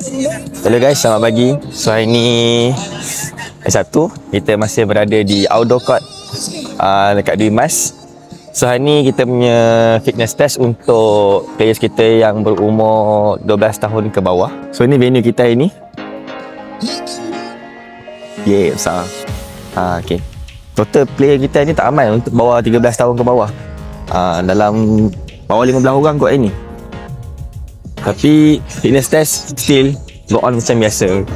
Hello guys, selamat pagi. So hari ni satu, kita masih berada di outdoor court dekat Dwi Mas. So hari ni kita punya fitness test untuk players kita yang berumur 12 tahun ke bawah. So ini venue kita ini. Besar. Okay. Total player kita ni tak ramai untuk bawah 13 tahun ke bawah. Dalam bawah 15 orang kot ini. Tapi fitness test still go on macam biasa.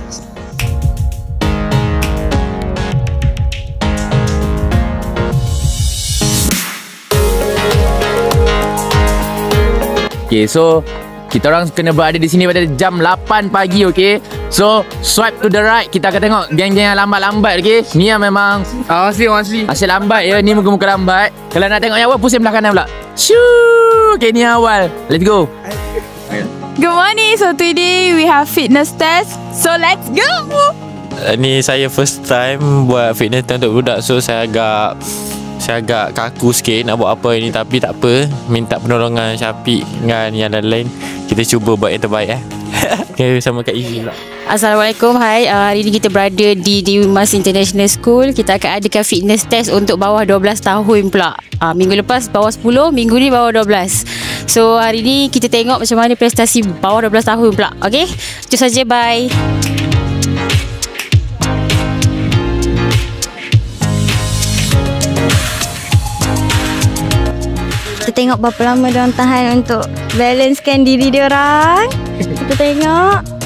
Okay, so kita orang kena berada di sini pada jam 8 pagi, okay? So, swipe to the right, kita akan tengok geng-geng yang lambat-lambat, okay? Ni yang memang asli. Asyik lambat ya, ni muka-muka lambat. Kalau nak tengok yang awal, pusing belah kanan pula. Shoo! Okay, ni yang awal. Let's go. Good morning. So today we have fitness test. So let's go. Ni saya first time buat fitness test untuk budak. So saya agak kaku sikit nak buat apa ini, tapi tak apa. Minta penolongan Syafiq dengan yang lain-lain. Kita cuba buat yang terbaik Okay, sama Kak Izzy pula. Assalamualaikum, hai. Hari ini kita berada di Dwi Mas International School. Kita akan adakan fitness test untuk bawah 12 tahun pula. Minggu lepas bawah 10, minggu ni bawah 12. So hari ni kita tengok macam mana prestasi bawah 12 tahun pula. Okay, itu saja, bye. Kita tengok berapa lama diorang tahan untuk balancekan diri diorang. Kita tengok.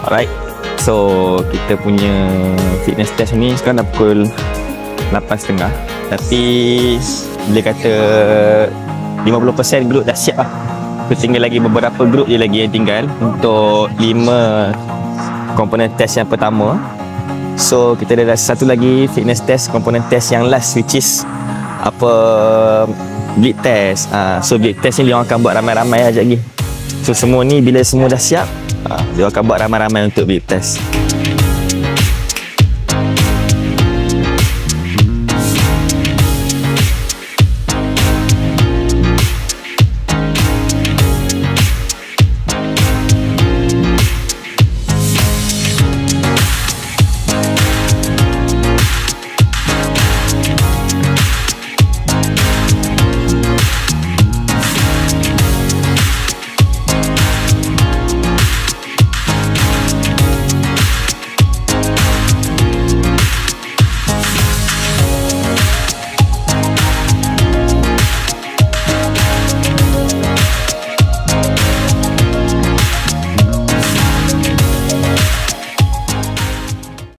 Alright, so kita punya fitness test ni sekarang dah pukul 8.30. Tapi boleh kata 50% grup dah siap lah. Tinggal lagi beberapa grup je lagi yang tinggal untuk 5 komponen test yang pertama. So kita ada satu lagi fitness test, komponen test yang last, which is bleed test. So bleed test ni dia orang akan buat ramai-ramai lah sekejap lagi. So semua ni bila semua dah siap, dia akan buat ramai-ramai untuk bleed test.